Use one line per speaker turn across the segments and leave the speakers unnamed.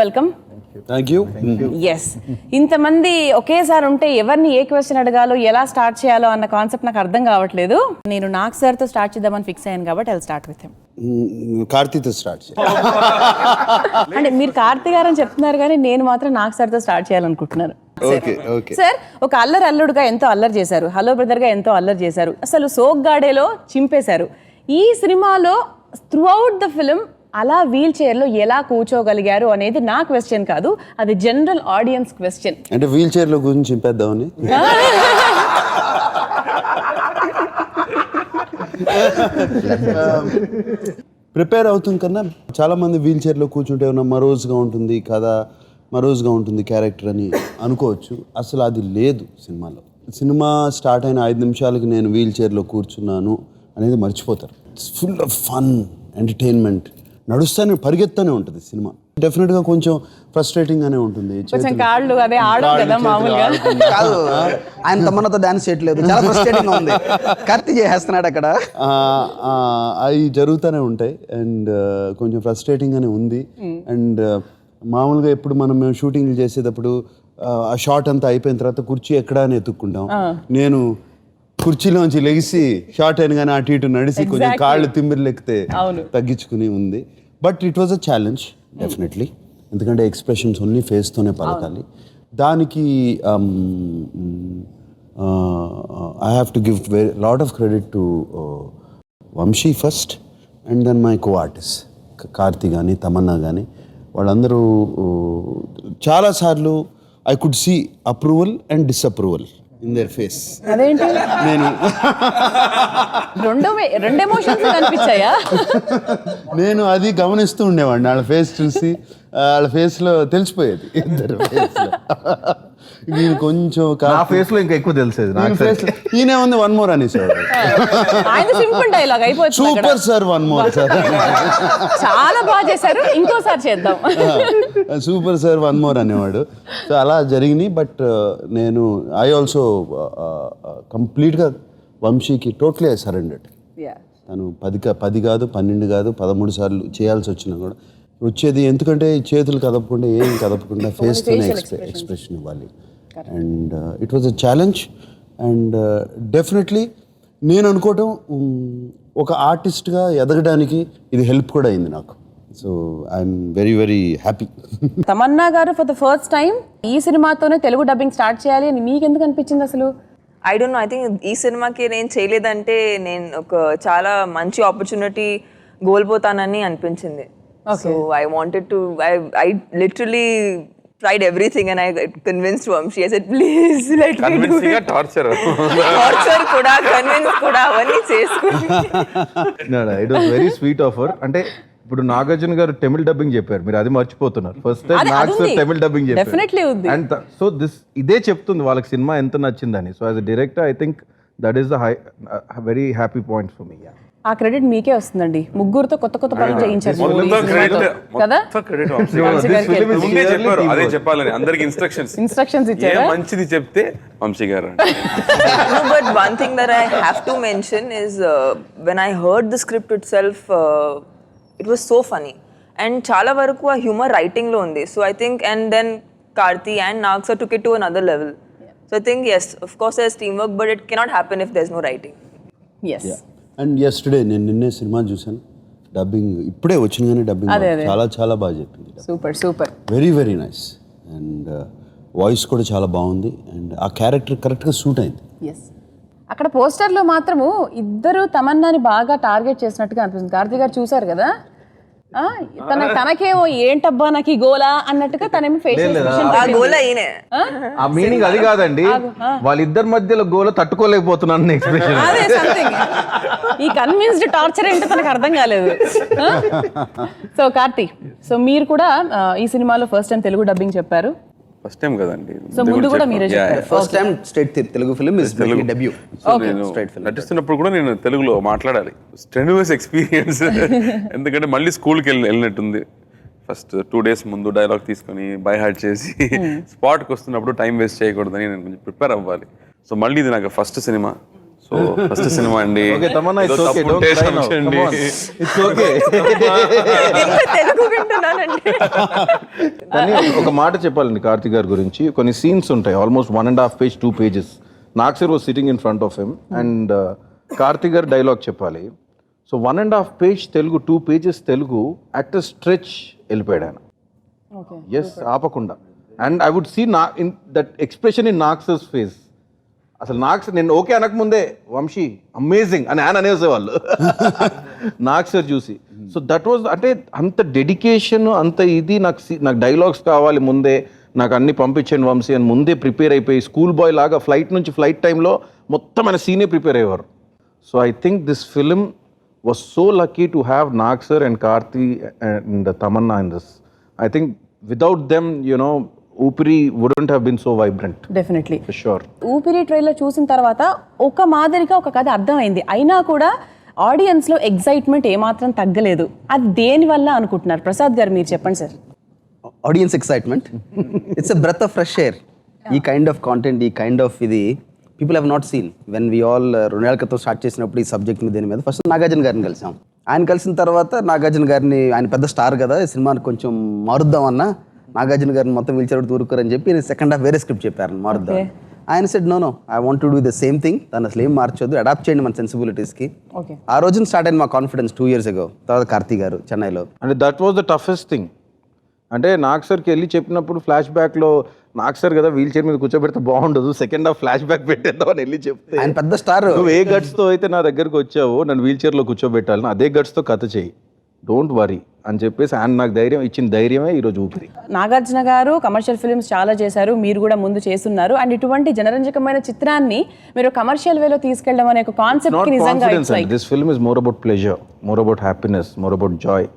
Welcome.
Thank you.
Yes, ఇంతమంది ఒకేసారి ఉంటే ఎవరిని ఏ క్వశ్చన్ అడగాలో ఎలా స్టార్ట్ చేయాలో అన్న కాన్సెప్ట్ నాకు అర్థం కావట్లేదు. నేను నాగ్ సార్తో స్టార్ట్ చేద్దామని ఫిక్స్ అయ్యాను కాబట్టి ఐల్ స్టార్ట్ విత్ హిమ్.
కార్తీతో స్టార్ట్
అంటే మీరు కార్తీ గారు అని చెప్తున్నారు కానీ నేను మాత్రం నాగ్ సార్తో స్టార్ట్ చేయాలనుకుంటున్నాను.
ఓకే ఓకే
సార్, ఒక అల్లుడుగా ఎంతో అల్లరి చేశారు, హలో బ్రదర్గా ఎంతో అల్లరి చేశారు, అసలు సోగ్గాడేలో చింపేశారు. ఈ సినిమాలో త్రూ అవుట్ ద ఫిల్మ్ అలా వీల్ చైర్లో ఎలా కూర్చోగలిగారు అనేది నా క్వశ్చన్ కాదు, అది జనరల్ ఆడియన్స్ క్వశ్చన్.
అంటే వీల్ చైర్లో గురించి చింపేద్దామని. ప్రిపేర్ అవుతుంది కన్నా చాలా మంది వీల్ చైర్లో కూర్చుంటే ఏమన్నా మరోజ్గా ఉంటుంది కదా, మరోజ్గా ఉంటుంది క్యారెక్టర్ అని అనుకోవచ్చు. అసలు అది లేదు సినిమాలో. సినిమా స్టార్ట్ అయిన 5 నిమిషాలకి నేను వీల్ చైర్లో కూర్చున్నాను అనేది మర్చిపోతారు. It's full of fun, entertainment, నడుస్తూనే పరిగెత్తూనే ఉంటుంది సినిమా. డెఫినెట్గా కొంచెం ఫ్రస్ట్రేటింగ్గానే ఉంటుంది.
కొంచెం కాళ్ళు అదే ఆడవు కదా మామూలుగా.
కాదు, ఆయన తమన్నతో డాన్స్ చేయట్లేదు, చాలా ఫ్రస్ట్రేటింగ్ ఉంది. కార్తీ చేస్తున్నాడు అక్కడ.
అవి జరుగుతూనే ఉంటాయి అండ్ కొంచెం ఫ్రస్ట్రేటింగ్గానే ఉంది. అండ్ మామూలుగా ఎప్పుడు మేము షూటింగ్లు చేసేటప్పుడు ఆ షాట్ అంతా అయిపోయిన తర్వాత కుర్చీ ఎక్కడా అని ఎత్తుక్కుంటాం. నేను కుర్చీలోంచి లెగిసి షార్ట్ అయినగానే అటు ఇటు నడిసి కొంచెం కాళ్ళు తిమ్మిర్లెక్కితే తగ్గించుకుని ఉంది. But it was a challenge definitely, ఎందుకంటే ఎక్స్ప్రెషన్స్ ఓన్లీ ఫేస్తోనే పలకాలి. దానికి I have to give lot of credit to Vamsi first and then my co artist Karthi కానీ తమన్నా కానీ. వాళ్ళందరూ చాలాసార్లు I could see approval and disapproval in their face.
అదేంటి,
నేను
రెండు ఎమోషన్స్ కనిపించాయా?
నేను అది గమనిస్తూ ఉండేవాడిని. వాళ్ళ ఫేస్ చూసి వాళ్ళ ఫేస్లో తెలిసిపోయేది ఇద్దరు ఫేస్లో. నేను కొంచెం
ఫేస్ లో ఇంకా ఎక్కువ తెలిసేది
ఈయనే ఉంది వన్ మోర్ అనేసాడు.
సింపుల్ డైలాగ్ అయిపోయింది,
super sir one more sir,
చాలా బాగా చేశారు, ఇంకోసారి చేద్దాం.
సూపర్ సార్ వన్ మోర్ అనేవాడు. సో అలా జరిగినాయి. బట్ నేను ఐ ఆల్సో కంప్లీట్గా వంశీకి టోటలీ ఐ సరెండర్డ్. తను 10 కాదు 12 కాదు 13 సార్లు చేయాల్సి వచ్చినా కూడా వచ్చేది. ఎందుకంటే చేతులు కదపకుండా ఏం కదపకుండా ఫేస్తోనే ఎక్స్ప్రెషన్ ఇవ్వాలి. And it was a challenge. And definitely నేను అనుకోవటం ఒక ఆర్టిస్ట్గా ఎదగడానికి ఇది హెల్ప్ కూడా అయింది నాకు. So I'm very very happy.
Tamannaah గారు ఫర్ ద ఫస్ట్ టైం ఈ సినిమాతోనే తెలుగు డబ్బింగ్ స్టార్ట్ చేయాలి అని మీకు ఎందుకు అనిపించింది అసలు?
I don't know, I think ఈ సినిమాకి నేను చేయలేదంటే నేను ఒక చాలా మంచి ఆపర్చునిటీ కోల్పోతానని అనిపించింది. So I wanted to, I literally tried everything and I convinced Vamshi. I said, please let me do it.
torture
kuda, convince kuda, avani chesukoni.
It was very sweet of her. అంటే ఇప్పుడు నాగార్జున గారు తమిళ dubbing చెప్పారు, మీరు అది మర్చిపోతున్నారు. First time Nag sir తమిళ dubbing చెప్పారు.
Definitely ఉంది.
And so ఇదే చెప్తుంది వాళ్ళకి సినిమా ఎంత నచ్చిందని. So as a director I think that is the very happy point for me.
ఆ క్రెడిట్ మీకే వస్తుందండి, ముగ్గురుతో కొత్త కొత్త పనులు చేయించారు కదా.
అదే చెప్పాలని అందరికి ఇన్స్ట్రక్షన్స్
ఇచ్చారు.
మంచిది చెప్తే వంశీ గారు.
No, but one thing that I have to mention is when I heard the script itself, it was so funny and చాలా వరకు ఆ హ్యూమర్ రైటింగ్ లో ఉంది. So I think, and then Karthi and Nag sir took it to another level. So I think yes, of course there's teamwork, but it cannot happen if there's no writing.
Yes.
And yesterday నేను నిన్నే cinema చూశాను, dubbing ఇప్పుడే వచ్చిన కానీ dubbing చాలా చాలా బాగా చెప్పింది.
Super
very very nice. And voice కూడా చాలా బాగుంది. అండ్ ఆ క్యారెక్టర్ కరెక్ట్గా సూట్ అయింది.
ఎస్, అక్కడ పోస్టర్లో మాత్రము ఇద్దరు తమన్నాని బాగా టార్గెట్ చేసినట్టుగా అనిపిస్తుంది. కార్తీ గారు చూసారు కదా, తనకేమో ఏంటబ్బా నాకు ఈ గోలా అన్నట్టుగా తనేమో ఫేషియల్
ఆ మీనింగ్ అది కాదండి, వాళ్ళిద్దరి మధ్యలో గోల తట్టుకోలేకపోతున్నాను ఎక్స్ప్రెషన్.
అదే సంథింగ్, ఈ కన్విన్స్డ్ టార్చర్ ఏంటో తనకు అర్థం కాలేదు. సో కార్తీ, సో మీరు కూడా ఈ సినిమాలో ఫస్ట్ టైం తెలుగు డబ్బింగ్ చెప్పారు.
ఫస్ట్ టైం కదండి,
సో ముందు కూడా మీరే చెప్పారు.
First time straight Telugu film is my debut.
నటిస్తున్నప్పుడు కూడా నేను తెలుగులో మాట్లాడాలి. Strenuous experience. ఎందుకంటే మళ్ళీ స్కూల్కి వెళ్ళినట్టుంది. ఫస్ట్ 2 days ముందు డైలాగ్ తీసుకొని బై హార్ట్ చేసి స్పాట్కి వస్తున్నప్పుడు టైం వేస్ట్ చేయకూడదని నేను కొంచెం ప్రిపేర్ అవ్వాలి. సో మళ్ళీ ఇది నాకు ఫస్ట్ సినిమా. సో సో ఫస్ట్ సినిమా అండి.
ఓకే తమన్నా,
ఏదో
ఇట్స్ ఓకే,
తప్పు
డోంట్
ఉంటే
క్రై నౌ,
క్షమించండి.
Come on, it's okay.
Telugu వింటున్నానండి.
కానీ ఒక మాట చెప్పాలండి కార్తిక్ గారి గురించి. కొన్ని సీన్స్ ఉంటాయి almost 1.5 page 2 pages. Nag sir was sitting in front of him and Karthik garu dialogue చెప్పాలి. So 1.5 page Telugu, 2 pages Telugu at a stretch వెళ్ళిపోయాడు ఆయన. ఎస్, ఆపకుండా. And I would see in that expression in Nag sir's face. అసలు నాగ్సర్ నేను ఓకే అనకముందే వంశీ అమేజింగ్ అని ఆయన అనేసేవాళ్ళు నాగ్సర్ చూసి. సో దట్ వాజ్ అంటే అంత డెడికేషన్, అంత ఇది. నాకు డైలాగ్స్ కావాలి ముందే, నాకు అన్ని పంపించండి వంశీ అని ముందే ప్రిపేర్ అయిపోయి స్కూల్ బాయ్ లాగా ఫ్లైట్ టైంలో మొత్తం ఆయన సీనే ప్రిపేర్ అయ్యేవారు. So I think this film was so lucky to have Nag sir and Karthi and Tamannaah in this. I think without them, ఊపిరి wouldn't have been so vibrant.
Definitely.
For sure.
ఊపిరి trailer చూసిన తర్వాత ఒక మాదిరిగా ఒక కథ అర్థమైంది, అయినా కూడా ఆడియన్స్లో ఎగ్జైట్మెంట్ ఏమాత్రం తగ్గలేదు. అది దేని వల్ల అనుకుంటున్నారు? ప్రసాద్ గారు మీరు చెప్పండి sir.
Audience excitement, it's a breath of fresh air. ఈ కైండ్ ఆఫ్ కాంటెంట్, ఈ కైండ్ ఆఫ్ ఇది people have not seen. When we all 2 ఏళ్ల క్రితం స్టార్ట్ చేసినప్పుడు ఈ సబ్జెక్ట్ మీద, దీని మీద ఫస్ట్ నాగార్జున గారిని కలిసాం. ఆయన కలిసిన తర్వాత నాగార్జున గారిని, ఆయన పెద్ద స్టార్ కదా, ఈ సినిమాని కొంచెం మారుద్దామన్నా నాగార్జున గారిని మొత్తం వీల్చర్ తూరుకోరని చెప్పి సెకండ్ హాఫ్ వేరే స్క్రిప్ట్ చెప్పారు మారుద్దాం. ఆయన said no, I want to do the same thing. దాన్ని అసలు ఏం మార్చొద్దు, అడాప్ట్ చేయండి మన సెన్సిబిలిటీస్కి. ఆ రోజున స్టార్ట్ అయింది మా కాన్ఫిడెన్స్ 2 years ago. తర్వాత కార్తీక్ గారు చెన్నైలో.
And that was the toughest thing. అంటే నాగ్సర్కి వెళ్ళి చెప్పినప్పుడు ఫ్లాష్ బ్యాక్లో నాగ్సర్ కదా వీల్ చైర్ మీద కూర్చోబెడితే బాగుండదు, సెకండ్ హాఫ్ ఫ్లాష్ బ్యాక్ పెట్టేద్దామని వెళ్ళి చెప్తే,
ఆయన పెద్ద స్టార్.
నువ్వు ఏ గట్స్తో అయితే నా దగ్గరకు వచ్చావో నన్ను వీల్ చైర్లో కూర్చోబెట్టాలని అదే గట్స్తో కథ చేయి, డోంట్ వరీ అని చెప్పేసి ఆయన నాకు ధైర్యం ఇచ్చిన ధైర్యమే ఈరోజు ఊపిరి.
నాగార్జున గారు కమర్షియల్ ఫిల్మ్స్ చాలా చేశారు, మీరు కూడా ముందు చేస్తున్నారు. అండ్ ఇటువంటి జనరంజకమైన చిత్రాన్ని మీరు కమర్షియల్ వేలో తీసుకెళ్ళడం అనే ఒక కాన్సెప్ట్ నిజంగా
this film is more about pleasure, more about happiness, more about Joy.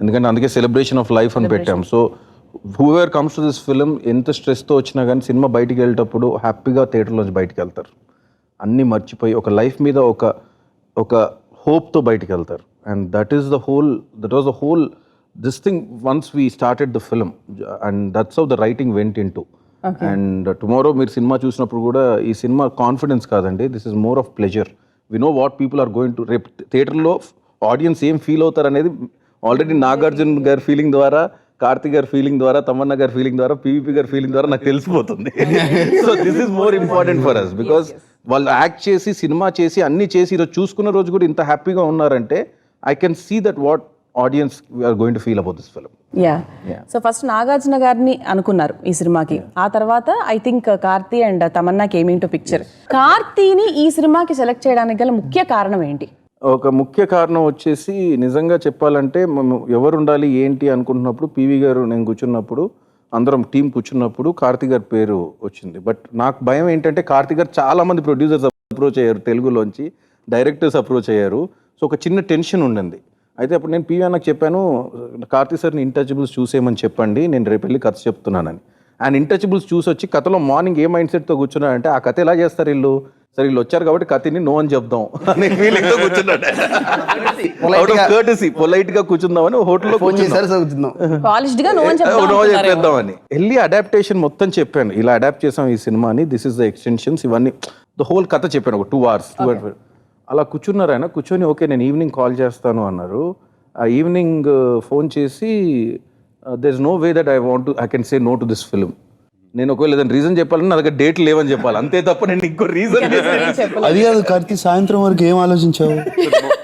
ఎందుకంటే అందుకే సెలబ్రేషన్ ఆఫ్ లైఫ్ అని పెట్టాం. So whoever comes to this film ఎంత స్ట్రెస్తో వచ్చినా కానీ సినిమా బయటికి వెళ్ళేటప్పుడు హ్యాపీగా థియేటర్లోంచి బయటికి వెళ్తారు, అన్నీ మర్చిపోయి ఒక లైఫ్ మీద ఒక హోప్తో బయటికి వెళ్తారు. And that was the whole this thing once we started the film and that's how the writing went in to. అండ్ టుమారో మీరు సినిమా చూసినప్పుడు కూడా ఈ సినిమా కాన్ఫిడెన్స్ కాదండి, this is more of pleasure. We know what people are going to, రేపు థియేటర్లో audience ఏం feel అవుతారు అనేది ఆల్రెడీ నాగార్జున గారి ఫీలింగ్ ద్వారా, కార్తిక్ గారి ఫీలింగ్ ద్వారా, తమన్నా గారి ఫీలింగ్ ద్వారా, పీవీపీ గారి ఫీలింగ్ ద్వారా నాకు తెలిసిపోతుంది. So this is more important for us because వాళ్ళు యాక్ట్ చేసి సినిమా చేసి అన్ని చేసి ఈరోజు చూసుకున్న రోజు కూడా ఇంత హ్యాపీగా ఉన్నారంటే I can see that what audience are going to feel about this film.
So first Nagarjuna గారిని అనుకున్నారు ఈ సినిమాకి, ఆ తర్వాత I think Karthi and Tamannaah coming to picture. కార్తీని ఈ సినిమాకి సెలెక్ట్ చేయడానికి గల ముఖ్య కారణం ఏంటి?
ఒక ముఖ్య కారణం వచ్చేసి నిజంగా చెప్పాలంటే మేము ఎవరు ఉండాలి ఏంటి అనుకుంటున్నప్పుడు పీవీ గారు నేను కూర్చున్నప్పుడు అందరం టీం కూర్చున్నప్పుడు కార్తీక్ గారి పేరు వచ్చింది. బట్ నాకు భయం ఏంటంటే కార్తీక్ గారు చాలా మంది ప్రొడ్యూసర్స్ అప్రోచ్ అయ్యారు, తెలుగులోంచి డైరెక్టర్స్ అప్రోచ్ అయ్యారు. సో ఒక చిన్న టెన్షన్ ఉండింది. అయితే అప్పుడు నేను పీవీ అన్నకు చెప్పాను, కార్తీక్ సార్ని ఇంటచబుల్స్ చూసేయమని చెప్పండి, నేను రేపు వెళ్ళి కథ చెప్తున్నానని. ఆయన ఇంటచబుల్స్ చూసి వచ్చి కథలో మార్నింగ్ ఏ మైండ్ సెట్తో కూర్చున్నాడంటే ఆ కథ ఎలా చేస్తారు వీళ్ళు, సరే వీళ్ళు వచ్చారు కాబట్టి కథని నో అని చెప్దాం అనే ఫీలింగ్తో కూర్చున్నాడు. పొలైట్ గా కూర్చుందామని హోటల్లో చెప్పేద్దామని వెళ్ళి అడాప్టేషన్ మొత్తం చెప్పాను, ఇలా అడాప్ట్ చేసాం ఈ సినిమాని, దిస్ ఇస్ ద ఎక్స్టెన్షన్స్, ఇవన్నీ ద హోల్ కథ చెప్పాను ఒక 2 hours. అలా కూర్చున్నారు ఆయన. కూర్చొని ఓకే నేను ఈవినింగ్ కాల్ చేస్తాను అన్నారు. ఆ ఈవినింగ్ ఫోన్ చేసి there is no way that I can say no to this film. నేను ఒకవేళ ఏదైనా రీజన్ చెప్పాలని నా దగ్గర డేట్ లేవని చెప్పాలి, అంతే తప్ప నేను ఇంకో రీజన్.
అది కాదు కార్తీ, సాయంత్రం వరకు ఏం ఆలోచించావు?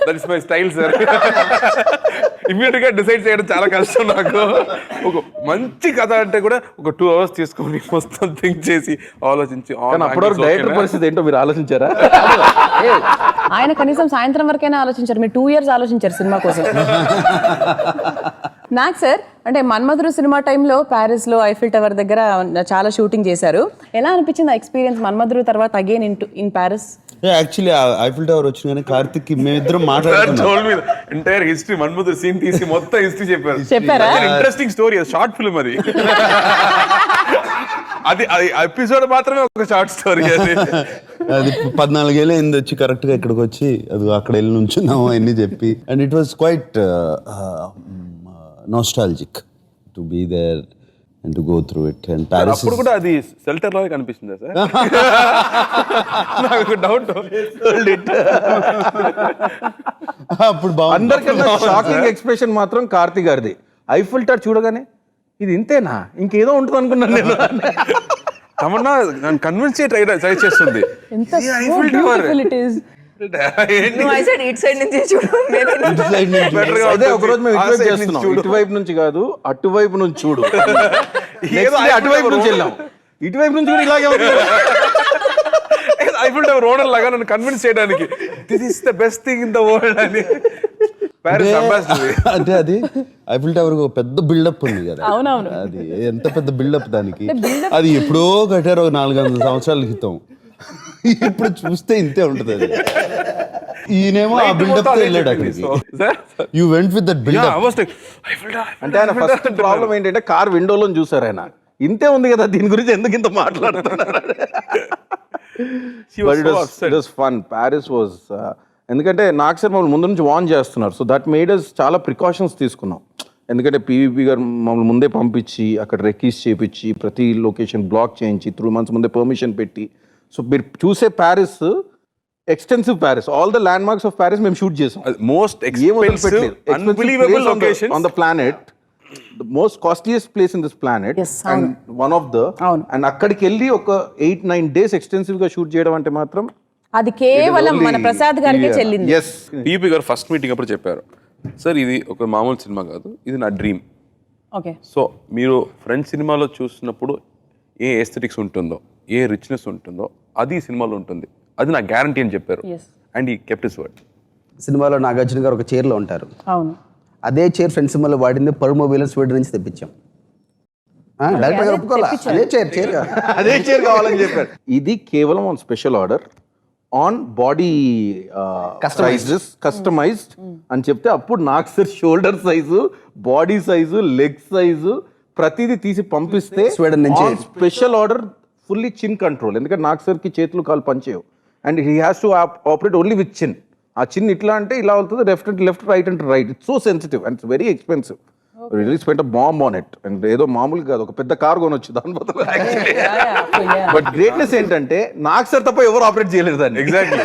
That is my style sir. Immediate గా డిసైడ్ చేయడం చాలా కష్టం నాకు. ఒక మంచి కథ అంటే కూడా ఒక 2 hours తీసుకొని మొత్తం థింక్ చేసి ఆలోచించి,
అప్పటివరకు డైరెక్టర్ పరిస్థితి ఏంటో మీరు ఆలోచించారా?
ఆయన కనీసం సాయంత్రం వరకైనా ఆలోచించారు, మీరు 2 years ఆలోచించారు సినిమా కోసం. నాకు సార్ అంటే మన్మధుడు సినిమా టైంలో ప్యారిస్లో ఐఫిల్ టవర్ దగ్గర చాలా షూటింగ్ చేశారు. ఎలా అనిపించింది ఆ ఎక్స్పీరియన్స్ మన్మధుడు తర్వాత again in Paris?
Actually Eiffel tower వచ్చిన కార్తిక్ మేమిద్దరం మాట్లాడుతున్నాం.
ఎంటైర్ హిస్టరీ మన్మధుడు సీన్ తీసి మొత్తం హిస్టరీ
చెప్పారా?
ఇంట్రెస్టింగ్ స్టోరీ, షార్ట్ ఫిల్మ్ అది. అది ఎపిసోడ్ మాత్రమే ఒక షార్ట్ స్టోరీ.
అది 14 ఏళ్ళు అయింది వచ్చి కరెక్ట్గా ఇక్కడికి వచ్చి అది అక్కడ వెళ్ళి నుంచున్నాము అన్నీ చెప్పి. And it was quite nostalgic to be there and to go through it and Paris
అప్పుడు కూడా అది షెల్టర్ లాగా కనిపిస్తుందా సార్? నాకు డౌట్.
అప్పుడు బాగుంది.
అందరికన్నా షాకింగ్ ఎక్స్ప్రెషన్ మాత్రం కార్తీ గారిది. ఐఫిల్ టవర్ చూడగానే ఇది ఇంతేనా, ఇంకేదో ఉంటుంది అనుకున్నాను నేను.
తమన్నా నన్ను కన్విన్స్ ట్రై చేస్తుంది.
ఎంత
ఈ Eiffel Tower.
Beautiful it is.
ఏంటి?
No, I said each side నుంచి చూడు.
Better గా
అదే
ఉంటుంది.
ఒకరోజు మేము
ఆ
ఇటువైపు
side
చేస్తున్నాం,
నుంచి చూడు.
ఇటువైపు నుంచి కాదు అటువైపు నుంచి చూడు.
ఏదో
Next day అటువైపు నుంచి వెళ్ళాం, ఇటువైపు నుంచి కూడా ఇలాగే ఉంది.
ఐఫిల్ టవర్ ఓనర్ లాగా నన్ను కన్విన్స్ చేయడానికి this is the best thing in the world అని. Paris ambassador.
అంటే అది ఐఫిల్ టవర్ ఒక పెద్ద బిల్డప్ ఉంది కదా.
అవునవును.
అది ఎంత పెద్ద బిల్డప్ దానికి. అది ఎప్పుడో కట్టారు, ఒక 400 సంవత్సరాల క్రితం. ఇప్పుడు చూస్తే ఇంతే ఉంటుంది అది. ఈయనేమో ఆ బిల్డప్ తో వెళ్ళాడు అక్కడికి. You went with that buildup.
అంటే ఆయన ఫస్ట్ ప్రాబ్లం ఏంటంటే కార్ విండోలో చూసారు ఆయన, ఇంతే ఉంది కదా దీని గురించి ఎందుకు ఇంత మాట్లాడుతున్నారు. ఫన్. ప్యారిస్ వాజ్ ఎందుకంటే నాకు సార్ మమ్మల్ని ముందు నుంచి వార్న్ చేస్తున్నారు, సో దట్ మేడ్ అస్ చాలా ప్రికాషన్స్ తీసుకున్నాం. ఎందుకంటే పీవీపీ గారు మమ్మల్ని ముందే పంపించి అక్కడ రెక్కీస్ చేయించి ప్రతి లొకేషన్ బ్లాక్ చేయించి 3 months ముందే పర్మిషన్ పెట్టి, సో మీరు చూసే Paris extensive Paris, all the land marks of Paris మేము షూట్ చేసాం.
Most expensive unbelievable location
on the planet, the most costliest place in this planet
Yes,
and one of the.
అవును.
And అక్కడికి వెళ్ళి ఒక 8-9 days extensive గా shoot చేయడం అంటే మాత్రం
అది కేవలం మన ప్రసాద్ గారికే చెల్లింది.
ఎస్.
పీపీ గారు ఫస్ట్ మీటింగ్ అప్పుడు చెప్పారు, సార్ ఇది ఒక మామూలు సినిమా కాదు, ఇది నా డ్రీమ్.
ఓకే.
సో మీరు ఫ్రెండ్స్ సినిమాలో చూసినప్పుడు ఏ ఎస్థెటిక్స్ ఉంటుందో, ఏ రిచ్నెస్ ఉంటుందో అది ఈ సినిమాలో ఉంటుంది, అది నా గ్యారంటీ అని చెప్పారు.
Yes.
అండ్ ఈ కెప్ట్ హిస్ వర్డ్.
సినిమాలో నాగార్జున గారు ఒక చైర్లో ఉంటారు.
అవును.
అదే చైర్ ఫ్రెండ్స్ సినిమాలో వాడింది పర్మోబిల్ స్వీడన్ నుంచి తెప్పించాం. డైరెక్టర్ గారు ఒప్పుకోవాలా, అదే చైర్
అదే చైర్ కావాలని చెప్పారు. ఇది కేవలం on special order on body customized అని చెప్తే అప్పుడు నాకు sir shoulder size, body size, leg size ప్రతిదీ తీసి పంపిస్తే
స్వీడన్ నుంచి
special order fully chin control. ఎందుకంటే నాకు సార్కి చేతులు కాలు పనిచేయవు and he has to operate only with chin. ఆ చిన్ ఇట్లా అంటే ఇలా అవుతుంది, లెఫ్ట్ రైట్ అంటే right. It's so sensitive and it's very expensive. Release paint bomb on it and ఏదో మామూలు కాదు, ఒక పెద్ద కార్ కొనొచ్చు దాని బదులు. బట్ గ్రేట్నెస్ ఏంటంటే నాకు సార్ తప్ప ఎవరు ఆపరేట్ చేయలేరు దాన్ని.
Exactly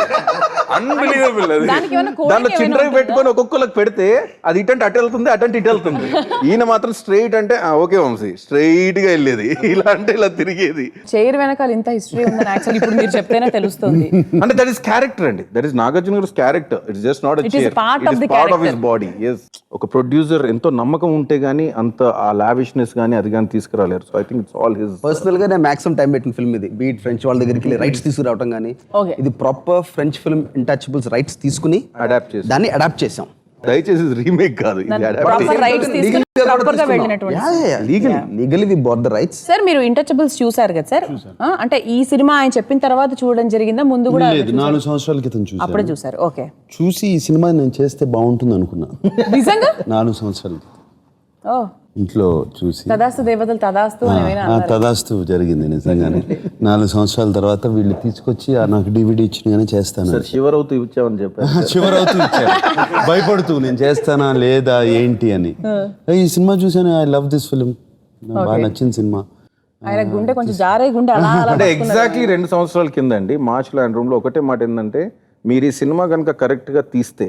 unbelievable. అది
దానికి ఏమైనా coding
దాంట్లో చిన్న
ఏమైనా
డ్రైవ్
ఉంటుందా?
పెట్టుకొని ఒక్కొక్కరికి పెడితే అది ఇటంటే అటు వెళ్తుంది, అటంటే ఇటు వెళ్తుంది. ఈయన మాత్రం స్ట్రైట్ అంటే ఓకే వంశీ స్ట్రైట్ గా వెళ్ళేది, ఇలా అంటే ఇలా తిరిగేది.
చైర్ వెనకాల ఇంత హిస్టరీ ఉందని యాక్చువల్లీ ఇప్పుడు మీరు చెప్తేనే తెలుస్తుంది.
అంటే దట్ ఈస్ క్యారెక్టర్ అండి, దట్ ఈస్ నాగార్జున గారి character. It's just not
It is part of the
part of his
character.
Body. Yes. ఒక ప్రొడ్యూసర్ ఎంతో నమ్మకం ఉంటే గానీ అంత ఆ లావిష్నెస్ గానీ అది కానీ తీసుకురాలేరు. So I think it's all his.
Personal గా నేను మాక్సిమం టైం పెట్టిన ఫిల్మ్ ఇది. బీట్ ఫ్రెంచ్ వాళ్ళ దగ్గరికి వెళ్ళి రైట్స్ తీసుకురావటం కానీ,
Okay.
ఇది proper French film Intouchables rights తీసుకుని
అడాప్ట్ చేసి
దాన్ని అడాప్ట్ చేసాం.
దయచేసి రీమేక్ కాదు, ఇది
ప్రాపర్ రైట్స్ తీసుకుని ప్రాపర్ గా వెళ్ళినటువంటి.
Legally we bought the rights.
Sir మీరు ఇంటచబుల్స్ చూసారు కదా సార్? అంటే ఈ సినిమా ఆయన చెప్పిన తర్వాత చూడడం జరిగిందా, ముందు కూడా
లేదు, 4 సంవత్సరాల క్రితం
అప్పుడే
చూసాను.
చూసారు? ఓకే.
చూసి ఈ సినిమా నేను చేస్తే బాగుంటుంది అనుకున్నా.
నిజంగా?
4 సంవత్సరాల క్రితం
ఓ
ఇంట్లో చూసి
తదాస్తు దేవతలు తదాస్తు అని ఏమైనా అన్నారా?
తదాస్తు జరిగింది నిజంగానే. 4 సంవత్సరాల తర్వాత వీళ్ళు తీసుకొచ్చి నాకు డివిడీ ఇచ్చినగానే చేస్తాను.
షివర్ అవుతూ ఇచ్చామని చెప్పారు.
చివరవుతూ ఇచ్చారు, భయపడుతూ నేను చేస్తానా లేదా ఏంటి అని. ఈ సినిమా చూసాను, ఐ లవ్ దిస్ ఫిల్మ్, నాకు బాగా నచ్చిన సినిమా.
ఆయన గుండె కొంచెం జారే గుండె అలా అలా
అంటే ఎగ్జాక్ట్లీ 2 సంవత్సరాల కింద అండి మార్చ్ ల్యాండ్ రూమ్ లో ఒకటే మాట ఏంటంటే, మీరు ఈ సినిమా కనుక కరెక్ట్ గా తీస్తే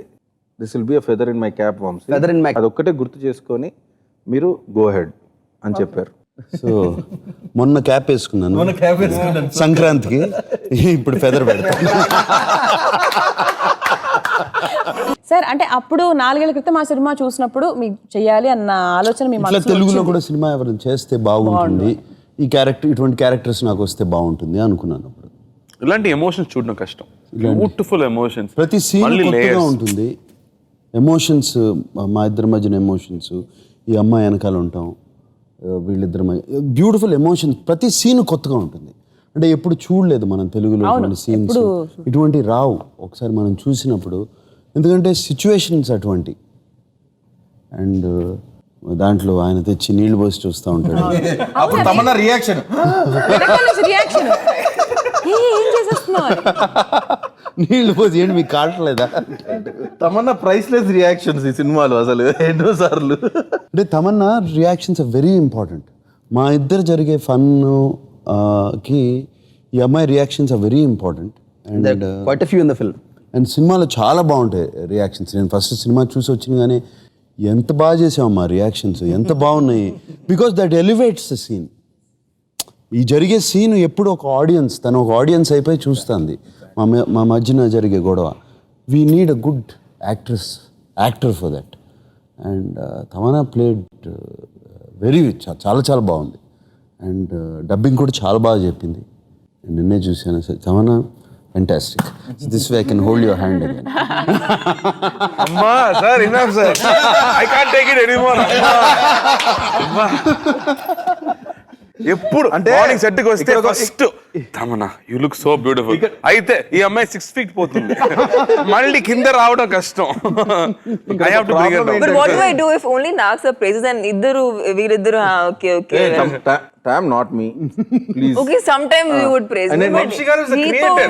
this will be a feather in my cap Vamsi.
Feather in my-
అదొక్కటే గుర్తు చేసుకొని మీరు గో హెడ్ అని చెప్పారు.
సో మొన్న క్యాప్ వేసుకున్నాను సంక్రాంతికి, ఇప్పుడు ఫెదర్ పెడతాను.
సార్ అంటే అప్పుడు 4 ఏళ్ల క్రితం ఆ సినిమా చూసినప్పుడు మీకు చెయ్యాలి అన్న ఆలోచన మీ
ఇట్లా
మనసులో
తెలుగులో
వచ్చింది?
కూడా సినిమా ఎవరైనా చేస్తే బాగుంటుంది, ఈ క్యారెక్టర్ ఇటువంటి క్యారెక్టర్స్ నాకు వస్తే బాగుంటుంది అనుకున్నాను. అప్పుడు
ఇలాంటి ఎమోషన్స్ చూడడం కష్టం. బ్యూటిఫుల్ ఎమోషన్స్,
ప్రతి సీన్
మళ్ళీ
కొత్తగా
layers.
ఉంటుంది. ఎమోషన్స్, మా ఇద్దరి మధ్యన ఎమోషన్స్, ఈ అమ్మాయి వెనకాల ఉంటాం, వీళ్ళిద్దరి మధ్య బ్యూటిఫుల్ ఎమోషన్స్. ప్రతి సీన్ కొత్తగా ఉంటుంది. అంటే ఎప్పుడు చూడలేదు మనం తెలుగులో ఇటువంటి సీన్స్, ఇటువంటి రావు ఒకసారి మనం చూసినప్పుడు. ఎందుకంటే సిచ్యువేషన్స్ అటువంటి. అండ్ దాంట్లో ఆయన తెచ్చి నీళ్లు పోసి చూస్తూ ఉంటాడు.
అప్పుడు తమన్నా రియాక్షన్
వెనకాల నుంచి రియాక్షన్, ఏం చేసేస్తున్నావు అని.
నీళ్లు పోసి ఏంటి మీకు కావట్లేదా?
తమన్నా ప్రైస్లెస్ రియాక్షన్స్ ఈ సినిమాలో అసలు ఎన్నో సార్లు.
అంటే Tamannaah reactions are very important. మా ఇద్దరు జరిగే ఫన్కి ఈ అమ్మాయి reactions are very important. And
quite few in the film.
అండ్ సినిమాలో చాలా బాగుంటాయి రియాక్షన్స్. నేను ఫస్ట్ సినిమా చూసి వచ్చిన కానీ ఎంత బాగా చేసామమ్మా రియాక్షన్స్, ఎంత బాగున్నాయి. Because that elevates the scene. ఈ జరిగే సీన్ ఎప్పుడు ఒక ఆడియన్స్, తను ఒక ఆడియన్స్ అయిపోయి చూస్తుంది మా మధ్యన జరిగే గొడవ. We need a good actor for that. And Tamannaah played చాలా చాలా బాగుంది. అండ్ డబ్బింగ్ కూడా చాలా బాగా చెప్పింది. నిన్నే చూశాను sir. Tamannaah fantastic. So this way I can hold your hand again.
అమ్మా sir enough sir, I can't take it anymore. ఎప్పుడు అంటే మార్నింగ్ సెట్ కి వస్తే first Tamannaah you look so beautiful. అయితే ఈ అమ్మాయి 6 feet పోతుంది, మళ్ళీ కింద రావడం కష్టం. I have to bring it down.
But what do I do if only Nags are praises and వీరిద్దరు okay.
Tam, not me. Please.
Okay, sometimes you would praise me.
Vamshi garu is a creator.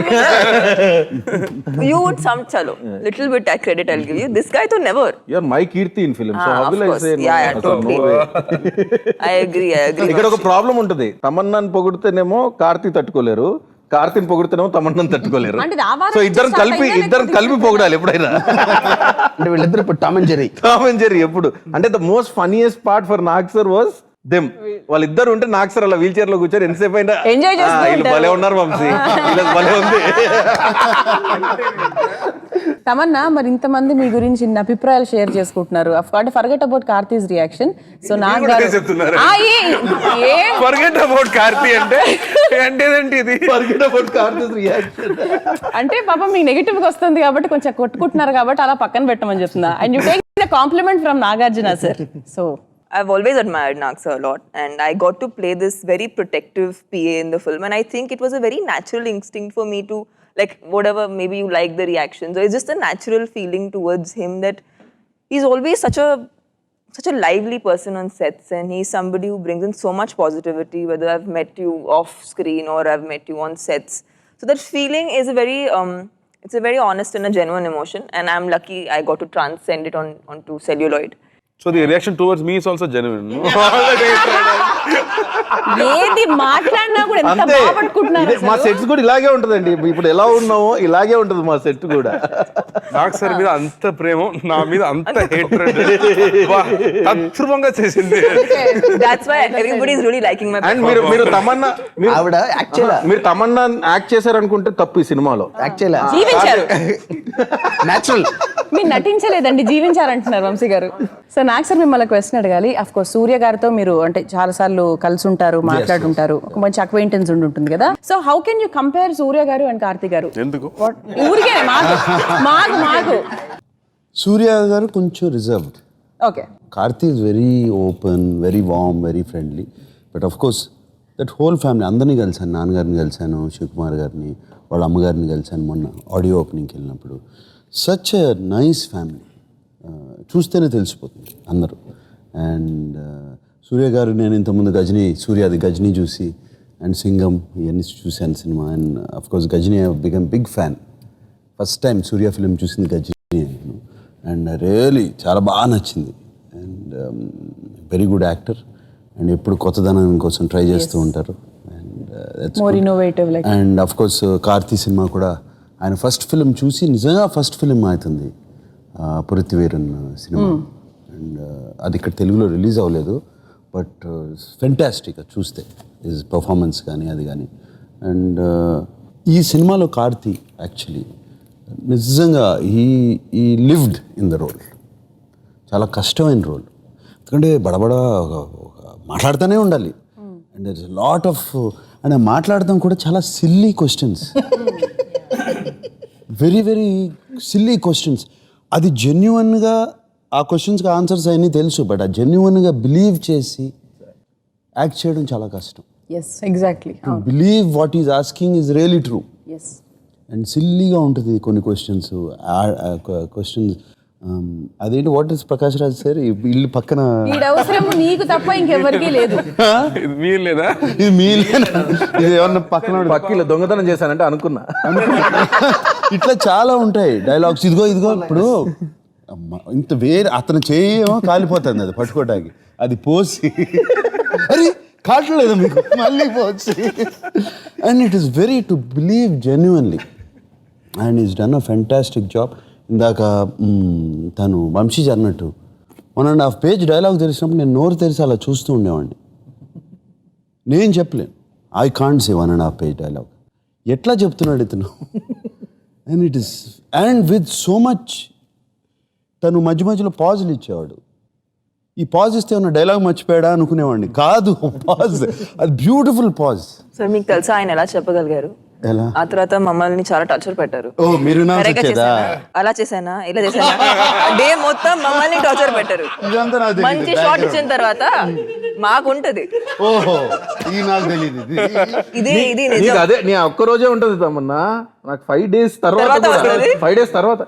You would chalo. Little bit credit I'll give you. This guy to never.
You're my Kirti in film. So how
Of
will I
course.
say no?
Yeah,
So
totally.
no way.
I agree.
ఇక్కడ ఒక problem ఉంటుంది. తమన్నాని పొగిడితేనేమో కార్తీ తట్టుకోలేరు, కార్తీని పొగిడితేనేమో తమన్నాని తట్టుకోలేరు.
అంటే ఇది ఆ వారం
so
నుంచి start అయిందా
ఇద్దరం కలిపి పొగడాలి ఎప్పుడైనా.
అంటే వీళ్ళిద్దరు ఇప్పుడు Tom and Jerry.
Tom and Jerry ఎప్పుడు అంటే the most funniest part for Nag sir was them. వాళ్ళిద్దరు ఉంటే నాగ్ సార్ అలా వీల్ చైర్ లో కూర్చొని ఎంతసేపు అయినా
Enjoy చేస్తూ
వీళ్ళు
ఉంటారు.
భలే ఉన్నారు వంశీ, వీళ్ళకి భలే ఉంది.
తమన్నా, మరి ఇంతమంది మీ గురించి ఇన్ని అభిప్రాయాలు షేర్ చేసుకుంటున్నారు. Forget about Karthi's reaction. So నాకు
కూడా అదే చెప్తున్నారు. ఫర్గెట్ అబౌట్ కార్తీ అంటే ఏంటి ఇది?
ఫర్గెట్ అబౌట్ కార్తీస్ రియాక్షన్
అంటే పాపం మీకు నెగిటివ్ గా వస్తుంది కాబట్టి కొంచెం కొట్టుకుంటున్నారు కాబట్టి అలా పక్కన పెట్టమని చెప్తున్నా. And you take the compliment from Nagarjuna sir. So
I've always admired Nagsir a lot, and I got to play this very protective PA in the film, and I think it was a very natural instinct for me to, like, whatever, maybe you like the reactions, or it's just a natural feeling towards him that he's always such a lively person on sets, and he's somebody who brings in so much positivity, whether I've met you off screen or I've met you on sets. So that feeling is a very, it's a very honest and a genuine emotion, and I'm lucky I got to transcend it onto celluloid.
So the reaction towards me is also genuine.
ఏది మాట్లాడినా కూడా ఎంత
అంతే.
బాగా పట్టుకుంటున్నారు
ఇదే మా sets కూడా ఇలాగే ఉంటదండి. ఇప్పుడు ఎలా ఉన్నామో ఇలాగే ఉంటది మా సెట్ కూడా.
నాకు సార్ మీద అంత ప్రేమ, నా మీద అంత హేట్రెడ్ తత్పూర్వంగా చేసింది.
That's why everybody is really liking my
and
performance.
మీరు తమన్నా
ఆవిడ యాక్చువల్
మీరు తమన్నా యాక్ట్ చేశారనుకుంటే తప్పు ఈ సినిమాలో.
యాక్చువల్
జీవించారు.
న్యాచురల్.
మీరు నటించలేదండి, జీవించారంటున్నారు వంశీ గారు. సో నాకు సార్ మిమ్మల్ని క్వశ్చన్ అడగాలి. అఫ్ కోర్స్ సూర్య గారితో మీరు అంటే చాలా సార్లు కలిసి ఉంటారు, మాట్లాడుంటారు, ఒక మంచి అక్వైంటెన్స్ ఉంటుంది కదా. So how can you compare Surya గారు అండ్ కార్తీక్ గారు?
ఎందుకు?
ఊరికే మాకు
సూర్య గారు కొంచెం reserved.
Okay.
Karthi is very open, very warm, very friendly. But of course that whole family అందరినీ కలిసాను. నాన్నగారిని కలిసాను, శివకుమార్ గారిని, వాళ్ళ అమ్మగారిని కలిసాను మొన్న ఆడియో ఓపెనింగ్కి వెళ్ళినప్పుడు. సచ్ ఎ నైస్ ఫ్యామిలీ, చూస్తేనే తెలిసిపోతుంది అందరూ. అండ్ సూర్య గారు, నేను ఇంతకుముందు సూర్యాది గజనీ చూసి అండ్ సింగం ఇవన్నీ చూశాను cinema. And of course Ghajini I become big fan. First time Suriya film చూసింది గజనీ. అండ్ రియలీ చాలా బాగా నచ్చింది. And very good actor. And ఎప్పుడు కొత్తదనం కోసం ట్రై చేస్తూ ఉంటారు.
More innovative like.
And of course Karthi cinema కూడా ఆయన ఫస్ట్ ఫిలిం చూసి నిజంగా ఫస్ట్ ఫిలిం అవుతుంది పురితివీరన్ సినిమా. అండ్ అది ఇక్కడ తెలుగులో రిలీజ్ అవ్వలేదు, బట్ ఫెంటాస్టిక్ అది చూస్తే హిజ్ పర్ఫార్మెన్స్ కానీ అది కానీ. అండ్ ఈ సినిమాలో కార్తీ యాక్చువల్లీ నిజంగా ఈ లివ్డ్ ఇన్ ద రోల్. చాలా కష్టమైన రోల్, ఎందుకంటే బడబడ మాట్లాడుతూనే ఉండాలి. And there is lot of and మాట్లాడటం కూడా చాలా silly questions, very very silly questions. అది జెన్యున్గా ఆ క్వశ్చన్స్కి ఆన్సర్స్ అన్నీ తెలుసు, బట్ ఆ జెన్యున్గా బిలీవ్ చేసి యాక్ట్ చేయడం చాలా కష్టం.
Yes exactly.
Believe what is asking is really true.
Yes.
And సిల్లీగా ఉంటుంది కొన్ని క్వశ్చన్స్. అదేంటి what is Prakash Raj sir ఇల్లు పక్కన
ఈ అవసరం నీకు తప్ప ఇంకెవరికీ లేదు.
ఇది మీరు లేదా?
ఇది ఇది ఏమన్నా
పక్కీలో దొంగతనం చేశానంటే అనుకున్నా.
ఇట్లా చాలా ఉంటాయి డైలాగ్స్. ఇదిగో ఇప్పుడు ఇంత వేరే అతను చేయమో కాలిపోతుంది అది పట్టుకోవడానికి, అది పోసి అరే కావట్లేదు మీకు మళ్ళీ పోవచ్చు. And it is very to believe genuinely and is done a fantastic job. ఇందాక తను వంశీ అన్నట్టు 1.5 పేజ్ డైలాగ్ తెలిసినప్పుడు నేను నోరు తెరిచి అలా చూస్తూ ఉండేవాడిని. నేను చెప్పలేను, I can't say 1.5 page dialogue. ఎట్లా చెప్తున్నాడు ఇతను? And it is and with so much. తను మధ్య మధ్యలో పాజులు ఇచ్చేవాడు. ఈ పాజ్ ఇస్తే ఉన్న డైలాగ్ మర్చిపోయాడా అనుకునేవాడిని. కాదు, పాజ్, అది బ్యూటిఫుల్ పాజ్.
సార్ మీకు తెలుసా ఆయన ఎలా చెప్పగలిగారు?
ఎలా?
ఆ తర్వాత మమ్మల్ని చాలా టార్చర్ పెట్టారు.
ఓ మీరు నా
Correct గా
వచ్చేదా?
చేశానా? అలా చేశానా, ఇలా చేశానా, డే మొత్తం మమ్మల్ని టార్చర్ పెట్టారు.
ఇదంతా నాకు తెలీదు.
మంచి షాట్ ఇచ్చిన తర్వాత మాకుంటది
ఓహో, ఈ నాకు తెలియదు.
ఇది
నీకు
నిజం.
అదే నీ ఒక్క రోజే ఉంటుంది తమన్నా. నాకు 5 days తర్వాత
తర్వాత వస్తది?
5 days తర్వాత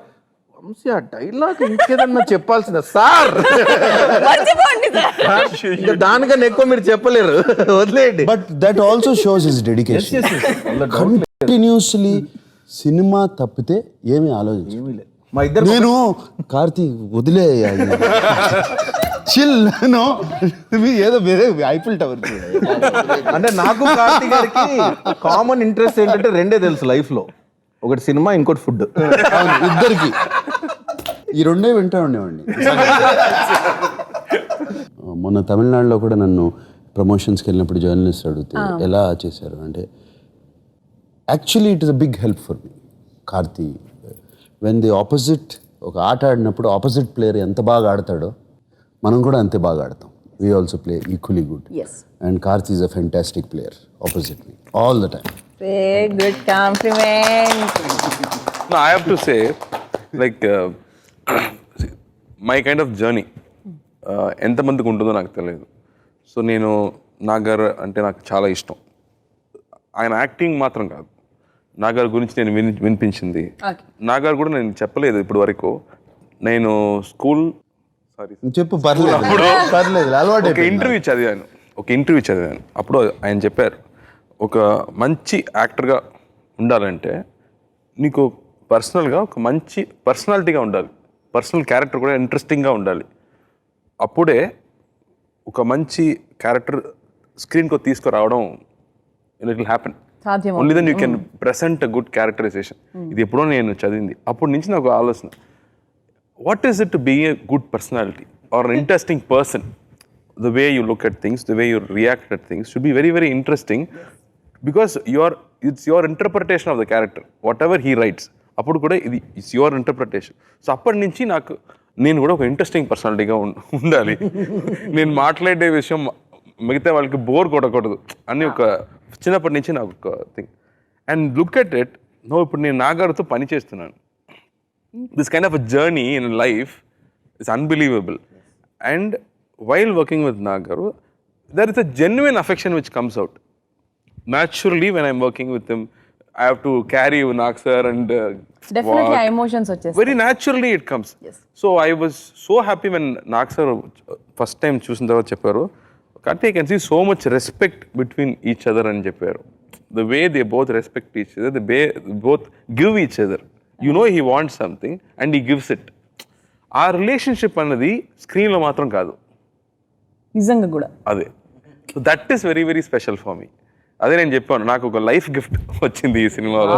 వంశీ ఆ డైలాగ్ ఇంకేదన్నా చెప్పాల్సిందా సార్?
మర్చిపోండి సార్.
ఇంకా దానికన్నా ఎక్కువ మీరు చెప్పలేరు, వదిలేయండి.
But that also shows his dedication. Continuously cinema తప్పితే ఏమీ ఆలోచించు.
మా ఇద్దరు
నేను కార్తీక్ వదిలే చిల్ ఏదో వేరే ఐఫిల్ టవర్.
అంటే నాకు కార్తీ గారికి కామన్ ఇంట్రెస్ట్ ఏంటంటే రెండే తెలుసు లైఫ్ లో, ఒకటి సినిమా, ఇంకోటి ఫుడ్.
ఇద్దరికి ఈ రెండే వింటా ఉండేవాడిని. మొన్న తమిళనాడులో కూడా నన్ను ప్రమోషన్స్కి వెళ్ళినప్పుడు జర్నలిస్ట్ అడిగితే ఎలా చేశారు అంటే, actually it is a big help for me. Karthi when the opposite, ఒక ఆట ఆడినప్పుడు ఆపోజిట్ ప్లేయర్ ఎంత బాగా ఆడతాడో మనం కూడా అంతే బాగా ఆడతాం. We also play equally good. And Karthi is a fantastic player opposite me all the time.
Good complement.
No, I have to say, like, my kind of journey, ఎంతమందికి ఉంటుందో నాకు తెలియదు. సో నేను నాగర్ అంటే నాకు చాలా ఇష్టం. ఆయన యాక్టింగ్ మాత్రం కాదు, నాగర్ గురించి నేను వినిపించింది. నాగర్ కూడా నేను చెప్పలేదు ఇప్పుడు వరకు. నేను
చెప్పు, పర్లేదు పర్లేదు, అలవాటు.
ఒక ఇంటర్వ్యూ చదివాను. అప్పుడు ఆయన చెప్పారు, ఒక మంచి యాక్టర్గా ఉండాలంటే నీకు పర్సనల్గా ఒక మంచి పర్సనాలిటీగా ఉండాలి, పర్సనల్ క్యారెక్టర్ కూడా ఇంట్రెస్టింగ్గా ఉండాలి. అప్పుడే ఒక మంచి క్యారెక్టర్ స్క్రీన్కి తీసుకురావడం it will happen. Only then you can present a good characterization. ఇది ఎప్పుడో నేను చదివింది. అప్పటి నుంచి నాకు ఆలోచన, what is it to be a good personality or interesting person? The way you look at things, the way you react at things should be very, very interesting, because it's your interpretation of the character. Whatever he writes, appudu kuda it's your interpretation. So appadi nunchi నేను కూడా ఒక interesting పర్సనాలిటీగా ఉండాలి. నేను మాట్లాడే విషయం మిగతా వాళ్ళకి bore కొట్టకూడదు అని ఒక చిన్నప్పటి నుంచి నాకు ఒక thing. And look at it no, ఇప్పుడు నేను నాగార్తో పని చేస్తున్నాను. This kind of a journey in life is unbelievable. And while working with Nagaru, there is a genuine affection which comes out. Naturally, when I'm working with him, I have to carry Nag sir and
Definitely emotions వచ్చేస్తాయి.
very naturally it comes.
Yes.
So I was so happy when Nag sir first time చూసిన తర్వాత చెప్పారు, Karthi, I can see so much respect between each other అని చెప్పారు. The way they both respect each other, the way they both give each other. You know he wants something and he gives it. ఆ relationship అన్నది స్క్రీన్లో మాత్రం కాదు,
నిజంగా కూడా
అదే. So that is very very special for me. అదే నేను చెప్పాను, నాకు ఒక లైఫ్ గిఫ్ట్ వచ్చింది ఈ సినిమాలో.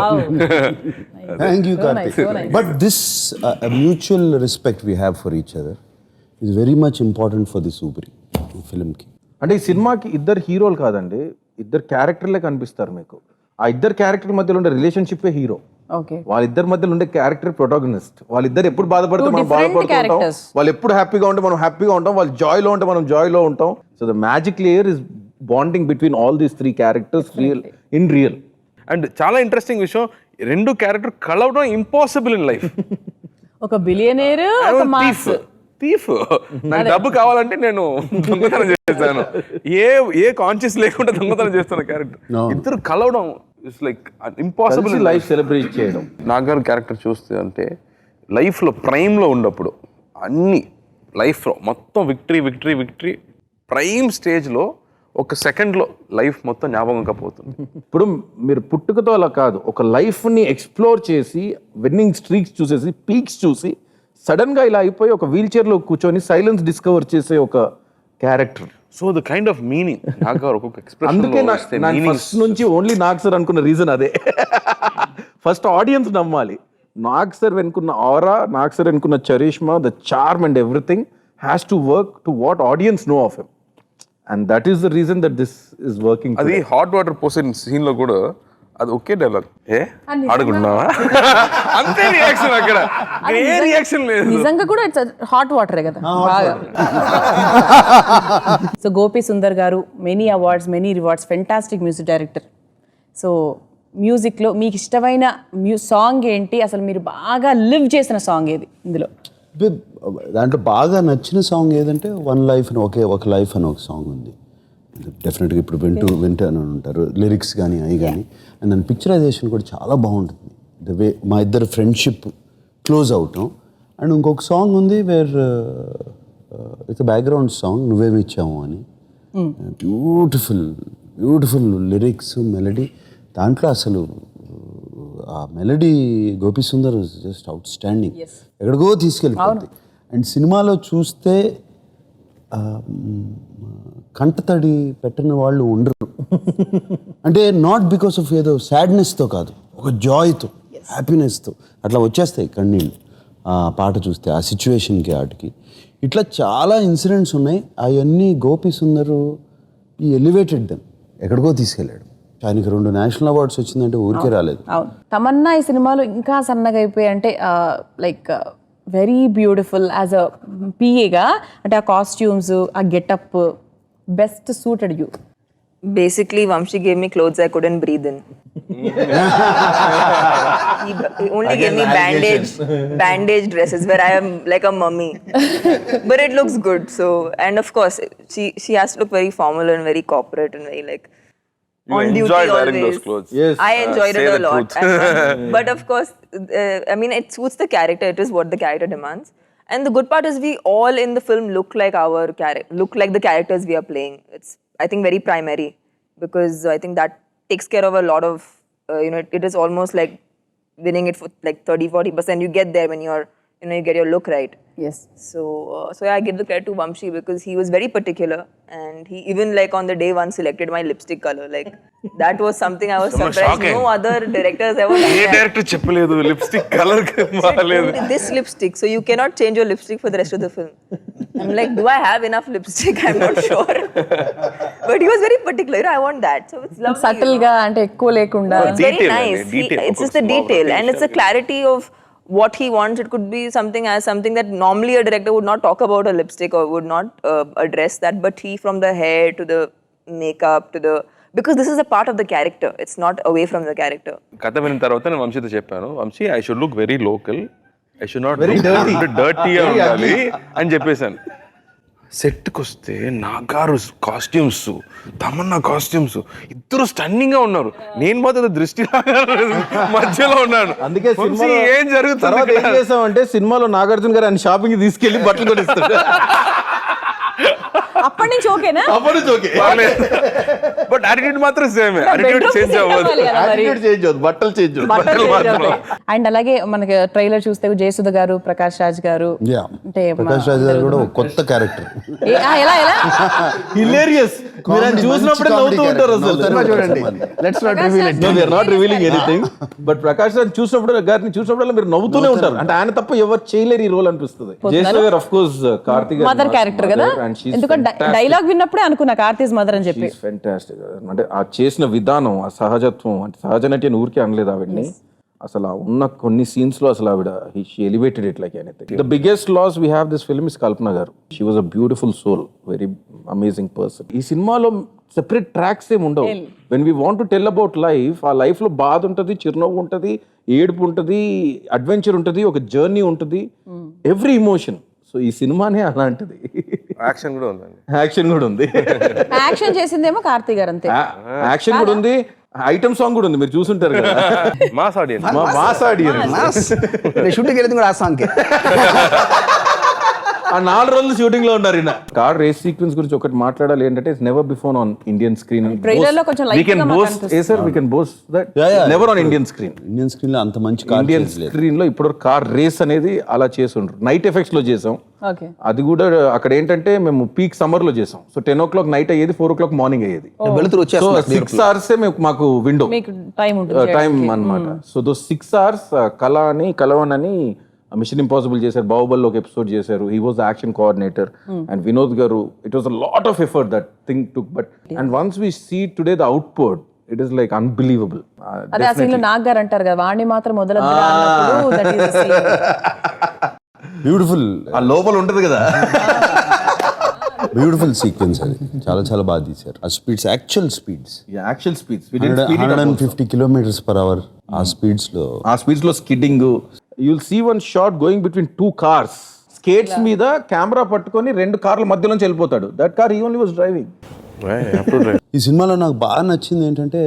Thank you, Karthik. But this mutual respect we have for each other is very much important for the Supri film ki.
అంటే ఈ సినిమాకి ఇద్దరు హీరోలు కాదండి, ఇద్దరు క్యారెక్టర్లే కనిపిస్తారు మీకు. ఆ ఇద్దరు క్యారెక్టర్ మధ్యలో ఉండే రిలేషన్షిప్ హీరో.
ఓకే,
వాళ్ళిద్దరి మధ్యలో ఉండే క్యారెక్టర్ ప్రొటాగనిస్ట్. వాళ్ళిద్దరు ఎప్పుడు బాధపడితే మనం బాధపడుతూ ఉంటాం, వాళ్ళు ఎప్పుడు హ్యాపీగా ఉంటే మనం హ్యాపీగా ఉంటాం, వాళ్ళు జాయ్లో ఉంటే మనం జాయ్లో ఉంటాం. So the magic layer is bonding between all these 3 characters in real.
And చాలా ఇంట్రెస్టింగ్ విషయం, రెండు క్యారెక్టర్ కలవడం ఇంపాసిబుల్ ఇన్ లైఫ్.
ఒక బిలియనేర్, ఒక మాస్
థీఫ్. నాకు డబ్బు కావాలంటే నేను దొంగతనం చేస్తాను, ఏ కాన్షియస్ లేకుండా దొంగతనం చేస్తాను క్యారెక్టర్. ఇద్దరు కలవడం it's like impossible.
Life celebrate చేయడం.
నాగార్ క్యారెక్టర్ చూస్తే అంటే లైఫ్లో ప్రైమ్లో ఉన్నప్పుడు అన్ని లైఫ్లో మొత్తం విక్టరీ ప్రైమ్ స్టేజ్లో ఒక సెకండ్లో లైఫ్ మొత్తం జ్ఞాపకంగా పోతుంది.
ఇప్పుడు మీరు పుట్టుకతో అలా కాదు, ఒక లైఫ్ని ఎక్స్ప్లోర్ చేసి విన్నింగ్ స్ట్రీక్స్ చూసేసి పీక్స్ చూసి సడన్గా ఇలా అయిపోయి ఒక వీల్ చైర్లో కూర్చొని సైలెన్స్ డిస్కవర్ చేసే ఒక character.
So the kind of meaning నాకు ఒక్కొక్క
అందుకే
ఎక్స్ప్రెషన్
నాకు ఫస్ట్ నుంచి ఓన్లీ నాగ్ సార్ అనుకున్న రీజన్ అదే. ఫస్ట్ ఆడియన్స్ నమ్మాలి. నాగ్ సార్ వెనుకున్న ఆరా, నాగ్ సార్ వెనుకున్న charisma, the charm and everything has to work to what audience know of him. And that is the reason that this is working.
అది hot water పోసిన scene లో కూడా అది ఒకే dialogue, ఏ ఆడుకుంటున్నావా అంతే reaction, అక్కడ ఏ reaction లేదు.
నిజంగా కూడా ఇట్స్ హాట్ వాటరే కదా బాగా. సో గోపి సుందర్ గారు, many awards, many rewards, fantastic music director. So మ్యూజిక్లో మీకు ఇష్టమైన సాంగ్ ఏంటి, అసలు మీరు బాగా లివ్ చేసిన సాంగ్ ఏది ఇందులో?
దాంట్లో బాగా నచ్చిన సాంగ్ ఏదంటే వన్ లైఫ్ అని ఒక లైఫ్ అని ఒక సాంగ్ ఉంది. డెఫినెట్గా ఇప్పుడు వింటాను ఉంటారు లిరిక్స్ కానీ అవి కానీ. అండ్ దాని పిక్చరైజేషన్ కూడా చాలా బాగుంటుంది. ద వే మా ఇద్దరు ఫ్రెండ్షిప్ క్లోజ్ అవటం. అండ్ ఇంకొక సాంగ్ ఉంది వేర్ ఇట్స్ బ్యాక్గ్రౌండ్ సాంగ్ నువ్వేమి ఇచ్చాము అని. Beautiful lyrics, melody. దాంట్లో అసలు ఆ melody Gopi Sundar just out standing, ఎక్కడికో తీసుకెళ్ళిపోతుంది. అండ్ సినిమాలో చూస్తే కంటతడి పెట్టిన వాళ్ళు ఉండరు. అంటే నాట్ బికాస్ ఆఫ్ ఏదో సాడ్నెస్తో కాదు, ఒక జాయ్తో, హ్యాపీనెస్తో అట్లా వచ్చేస్తాయి కన్నీళ్ళు ఆ పాట చూస్తే, ఆ సిచ్యువేషన్కి, ఆటికి. ఇట్లా చాలా ఇన్సిడెంట్స్ ఉన్నాయి. అవన్నీ గోపి సుందరు ఈ ఎలివేటెడ్ దెమ్, ఎక్కడికో తీసుకెళ్ళాడు. ఆయనకి 2 నేషనల్ అవార్డ్స్ వచ్చిందంటే ఊరికే రాలేదు.
అవును. తమన్నా ఈ సినిమాలో ఇంకా సన్నగా అయిపోయి, అంటే like very beautiful as a పిఏగా, అంటే ఆ కాస్ట్యూమ్స్, ఆ getup best suited you.
Basically, Vamshi gave me clothes I couldn't breathe in. He only gave me bandage dresses where I am like a mummy. But it looks good. So, and of course, she has to look very formal and very corporate and very like
You
on duty
enjoyed wearing
always.
those clothes.
Yes.
I enjoyed
Say
it a
the
lot.
truth.
But of course, I mean, it suits the character. It is what the character demands. And the good part is we all in the film look like the characters we are playing. It's, I think, very primary, because I think that takes care of a lot of, it is almost like winning it for like 30-40%. You get there when you get your look right.
Yes.
So yeah, I give the credit to Vamshi because he was very particular, and he even like on the day one selected my lipstick color. Like that was something I was surprised.
shocking.
No other directors ever done
A
that.
Director చెప్పలేదు lipstick colour మారలేదు.
Only this lipstick, so you cannot change your lipstick for the rest of the film. I'm like, do I have enough lipstick? I'm not sure. But he was very particular. I want that, so it's lovely.
Subtle గా, అంటే ఎక్కువ లేకుండా.
It's very
Detail,
nice.
detail.
It's just the detail, and it's the clarity of what he wants. It could be something that normally a director would not talk about a lipstick or would not address that, but he, from the hair to the makeup to the, because this is a part of the character, it's not away from the character.
కథ విన్న తర్వాత నేను వంశీతో చెప్పాను, Vamsi I should look very local, I should not
Very dirty.
డర్టీగా ఉండాలి అని చెప్పేశాను. సెట్కి వస్తే నాగారు కాస్ట్యూమ్స్, తమన్నా కాస్ట్యూమ్స్, ఇద్దరు స్టన్నింగ్ గా ఉన్నారు. నేను మాత్రం దృష్టి మధ్యలో ఉన్నాను.
అందుకే
వంశీ, ఏం జరుగుతుంది
తర్వాత ఏం చేసామంటే, సినిమాలో నాగార్జున గారు ఆయన షాపింగ్ తీసుకెళ్లి బట్టలు కొనిస్తాడు.
అప్పటి నుంచి ఓకేనా?
అప్పుడు ఓకే,
బట్ యాటిట్యూడ్ మాత్రం సేమ్, యాటిట్యూడ్ చేంజ్ అవ్వదు.
యాటిట్యూడ్ చేంజ్ అవుతుంది, బట్టలు చేంజ్ అవుతుంది.
అండ్ అలాగే మనకి ట్రైలర్ చూస్తే జయసుధ గారు, ప్రకాష్ రాజ్ గారు,
యా,
అంటే
ప్రకాష్ రాజ్ గారు కూడా ఒక కొత్త క్యారెక్టర్.
ఎలా
హిలేరియస్. మీరు ఆయన చూసినప్పుడే నవ్వుతూ ఉంటారు అసలు.
చూడండి, let's not reveal it.
No, we are not revealing anything. But Prakash Raj చూసినప్పుడు, గారిని చూసినప్పుడు మీరు నవ్వుతూనే ఉంటారు. అంటే ఆయన తప్ప ఎవరు చేయలేరు ఈ రోల్ అనిపిస్తుంది. జయసుధ గారు of course Karthik
mother character కదా, ఎందుకంటే డైలాగ్ విన్నప్పుడే అనుకున్నా కార్తీస్ మదర్ అని చెప్పి.
ఫెంటాస్టిక్. అంటే ఆ చేసిన విధానం, ఆ సహజత్వం, అంటే సహజ నటి అని ఊరికే అనలేదు ఆవిడ్ని. అసలు ఆ ఉన్న కొన్ని సీన్స్ లో అసలు ఆవిడ she elevated it like anything. The biggest loss we have this film is Kalpana గారు. She was a beautiful soul, very amazing person. ఈ సినిమాలో సెపరేట్ ట్రాక్స్ ఏమి ఉండవు. When we want to tell about life, ఆ life లో బాధ ఉంటుంది, చిరునవ్వు ఉంటుంది, ఏడుపు ఉంటుంది, అడ్వెంచర్ ఉంటుంది, ఒక జర్నీ ఉంటుంది, ఎవ్రీ ఇమోషన్. సో ఈ సినిమానే అలాంటిది.
యాక్షన్ కూడా ఉందండి.
యాక్షన్ కూడా ఉంది.
యాక్షన్ చేసిందేమో కార్తీక్ గారు, అంతే.
యాక్షన్ కూడా ఉంది, ఐటమ్ సాంగ్ కూడా ఉంది, మీరు చూసుంటారు కదా.
Mass audience,
mass audience.
Shooting వెళ్ళింది కూడా ఆ సాంగ్కి.
ఆ 4 రోజులు షూటింగ్ లో ఉన్నారు ఈయన. కార్ రేస్ సీక్వెన్స్ గురించి ఒకటి మాట్లాడాలి ఏంటంటే it's never before on Indian screen.
Trailer లో కొంచెం light గా మాకు అనిపిస్తుంది.
we can boast that never on Indian screen.
Indian screen లో అంత మంచి కార్
ఇండియన్ స్క్రీన్ లో ఇప్పుడు కార్ రేస్ అనేది అలా చేస్తుండ్రు. నైట్ ఎఫెక్ట్స్ లో చేసాం.
ఓకే,
అది కూడా అక్కడ ఏంటంటే మేము పీక్ సమ్మర్ లో చేసాం. సో 10 o'clock నైట్ అయ్యేది, 4 o'clock మార్నింగ్ అయ్యేది.
వెలుతురు
సో
వచ్చేస్తుంది
6 hours మాకు విండో
మీకు టైం ఉంటుంది.
టైం అన్నమాట. సో దో 6 hours కలవన్ అని మిషన్ ఇంపాసిబుల్ చేశారు, బాహుబలిలో ఒక ఎపిసోడ్ చేశారు. He was the action coordinator and Vinod గారు. It was a lot of effort that thing took, but and once we see today the output, it is like unbelievable.
అదే ఆ scene లో నాగ్ గారు అంటారు కదా, వాణ్ణి మాత్రం మొదలద్దురా అన్నప్పుడు that is the scene.
Beautiful
ఆ లోపల ఉంటది కదా.
బ్యూటిఫుల్ సీక్వెన్స్ అది. చాలా చాలా బాగా తీశారు. ఆ speeds, actual speeds,
actual speeds
150 km/h ఆ స్పీడ్స్ లో.
ఆ స్పీడ్స్ లో skidding. You'll see one shot going between 2 cars. Skates మీద కెమెరా పట్టుకొని 2 కార్ల మధ్యలోంచి వెళ్ళిపోతాడు. That car he only was driving.
ఈ సినిమాలో నాకు బాగా నచ్చింది ఏంటంటే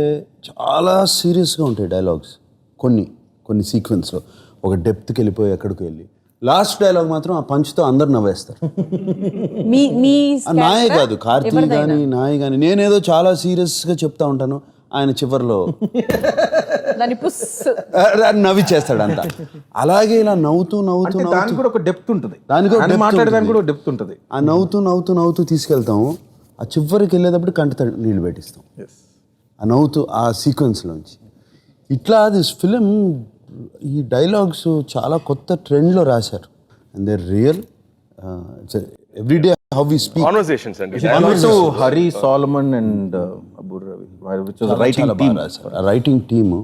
చాలా సీరియస్గా ఉంటాయి డైలాగ్స్. కొన్ని సీక్వెన్స్లో ఒక డెప్త్కి వెళ్ళిపోయి ఎక్కడికి వెళ్ళి లాస్ట్ డైలాగ్ మాత్రం ఆ పంచ్తో అందరు నవ్వేస్తారు.
మీ
ఆ నాయ కాదు, కార్తీ కానీ నాయ కానీ, నేనేదో చాలా సీరియస్గా చెప్తా ఉంటాను, ఆయన చివరిలో
దాని పుస్
నవ్విచ్చేస్తాడు అంతా. అలాగే ఇలా నవ్వుతూ
దానికి కూడా ఒక డెప్త్ ఉంటుంది.
దానికి ఒక depth
మాట్లాడడానికి
ఉంటుంది.
కూడా డెప్త్ ఉంటుంది.
ఆ నవ్వుతూ తీసుకెళ్తాము. ఆ చివరికి వెళ్ళేటప్పుడు కంట నీళ్ళు పెట్టిస్తాం ఆ నవ్వుతూ ఆ సీక్వెన్స్లోంచి. ఇట్లా దిస్ ఫిలిం, ఈ డైలాగ్స్ చాలా కొత్త ట్రెండ్లో రాశారు. And they real everyday how we speak
conversations అండి.
Hari Solomon and Abbur Ravi, which was writing team.
Writing team,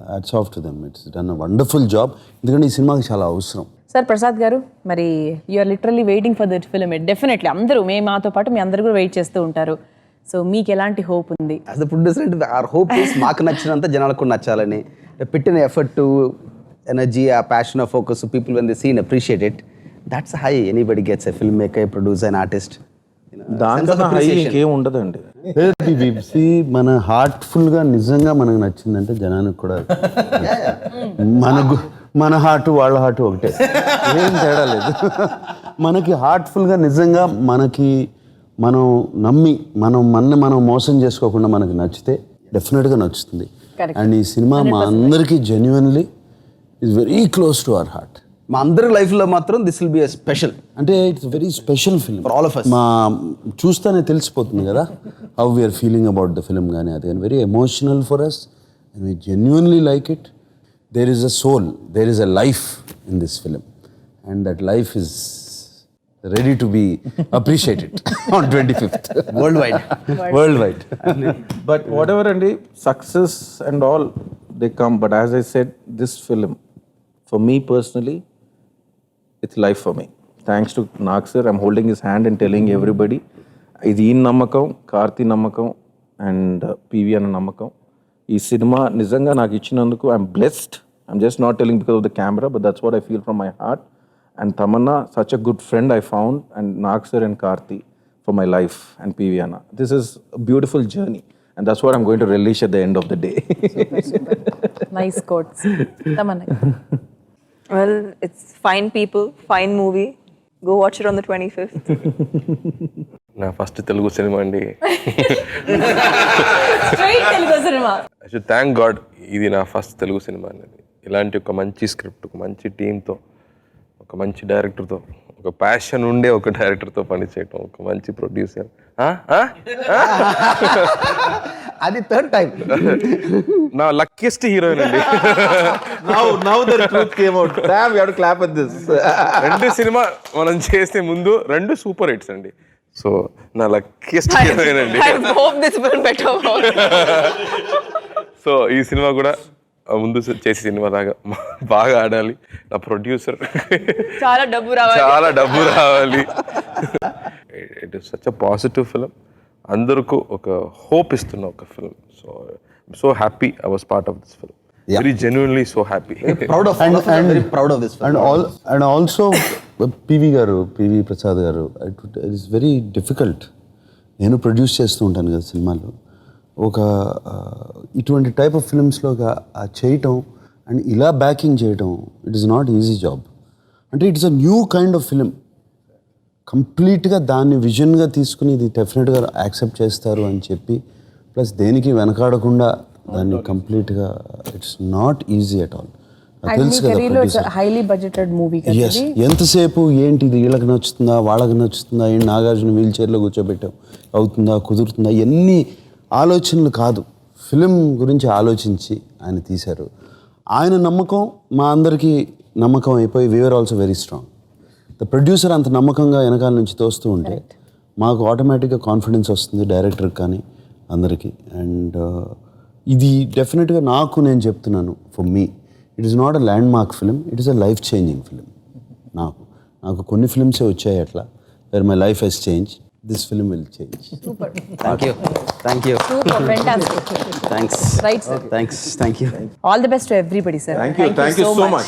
hats off to them. It's done a wonderful job. ఎందుకంటే ఈ సినిమాకి చాలా అవసరం.
సార్ ప్రసాద్ గారు, మరి you are literally waiting for that film. Definitely అందరూ, మాతో పాటు మీ అందరూ కూడా వెయిట్ చేస్తూ ఉంటారు. సో మీకు ఎలాంటి హోప్ ఉంది?
As the producer our hope is మాకు నచ్చినంత జనాలకు కూడా నచ్చాలని, పెట్టిన ఎఫర్ట్, ఎనర్జీ, ఆ ప్యాషన్, ఆ focus, people when they seen appreciate it. That's high anybody gets a film maker, producer and artist.
దానికన్నా హై ఇంకేం ఉండదండి.
మన హార్ట్ఫుల్గా నిజంగా మనకు నచ్చిందంటే జనానికి కూడా మన హార్ట్ వాళ్ళ హార్ట్ ఒకటే, ఏం తేడా లేదు. మనకి హార్ట్ఫుల్గా నిజంగా మనం నమ్మి మనం మోసం చేసుకోకుండా మనకి నచ్చితే డెఫినెట్గా నచ్చుతుంది. అండ్ ఈ సినిమా మా అందరికీ genuinely is very close to our heart.
మా అందరి లైఫ్లో మాత్రం this will be a special,
అంటే it's very special film
for all of us.
మా చూస్తేనే తెలిసిపోతుంది కదా how we are feeling about the film. కానీ అది very emotional for us and we genuinely like it. There is a soul, there is a life in this film and that life is ready to be appreciated on 25th worldwide.
But whatever అండి, success and all they come, but as I said, this film for me personally, it's life for me. Thanks to Nag sir, I'm holding his hand and telling everybody, ఇది ఈ నమ్మకం, కార్తీ నమ్మకం and PV అన్న నమ్మకం. ఈ cinema నిజంగా నాకు ఇచ్చినందుకు I'm blessed. I'm just not telling because of the camera, but that's what I feel from my heart. And Tamanna, such a good friend I found, and Nag sir and Karthi for my life, and PV Anna. This is a beautiful journey, and that's what I'm going to relish at the end of the day.
Super. Nice quotes. Tamanna.
Well, it's fine people, fine movie. Go watch it on the 25th.
నా first Telugu cinema అండి.
Straight Telugu cinema.
I should thank God, ఇది నా first Telugu cinema అనేది. ఇలాంటి ఒక మంచి script, ఒక మంచి టీంతో, ఒక మంచి డైరెక్టర్తో, ఒక ప్యాషన్ ఉండే ఒక డైరెక్టర్తో పనిచేయటం, ఒక మంచి ప్రొడ్యూసర్.
అది థర్డ్ టైం
నా లక్కీయెస్ట్ హీరోయిన్ అండి.
Now the truth came out. Damn, we have to clap at this.
2 cinema మనం చేసే ముందు 2 సూపర్ హిట్స్ అండి. సో నా లక్కీయెస్ట్ హీరోయిన్ అండి.
I hope this will better for you.
So ఈ సినిమా కూడా ముందు చేసే సినిమా లాగా బాగా ఆడాలి. నా ప్రొడ్యూసర్
చాలా డబ్బు రావాలి. It is such a positive film. అందరికీ ఒక హోప్ ఇస్తున్న ఒక film. So happy I was part of this film. Very genuinely so happy.
very proud of this film.
And also PV Prasad గారు, ఇట్ ఈస్ వెరీ డిఫికల్ట్. నేను produce చేస్తూ ఉంటాను కదా సినిమాలు. ఒక ఇటువంటి టైప్ ఆఫ్ ఫిల్మ్స్లో చేయటం అండ్ ఇలా బ్యాకింగ్ చేయటం, it is not easy job. అంటే it's a new kind of film. కంప్లీట్గా దాన్ని విజన్గా తీసుకుని ఇది డెఫినెట్గా యాక్సెప్ట్ చేస్తారు అని చెప్పి ప్లస్ దేనికి వెనకాడకుండా దాన్ని కంప్లీట్గా it's not easy at all తెలుసు కదా producer.
హైలీ బడ్జెటెడ్ మూవీ కదా
Yes. ఎంతసేపు ఏంటి ఇది వీళ్ళకి నచ్చుతుందా వాళ్ళకి నచ్చుతుందా ఏంటి నాగార్జున వీల్ చైర్లో కూర్చోబెట్టాం అవుతుందా కుదురుతుందా ఎన్ని ఆలోచనలు కాదు ఫిలిం గురించి ఆలోచించి ఆయన తీశారు ఆయన నమ్మకం మా అందరికీ నమ్మకం అయిపోయి we are also very strong the producer అంత నమ్మకంగా వెనకాల నుంచి తోస్తూ ఉంటే మాకు ఆటోమేటిక్గా కాన్ఫిడెన్స్ వస్తుంది డైరెక్టర్కి కానీ అందరికీ అండ్ ఇది డెఫినెట్గా నాకు నేను చెప్తున్నాను for me it is not a landmark film it is a life changing film నాకు కొన్ని ఫిలిమ్సే వచ్చాయి అట్లా where my life has change this film will change
thank you
super fantastic
thanks
right sir
thanks thank you
all the best to everybody sir
thank you so much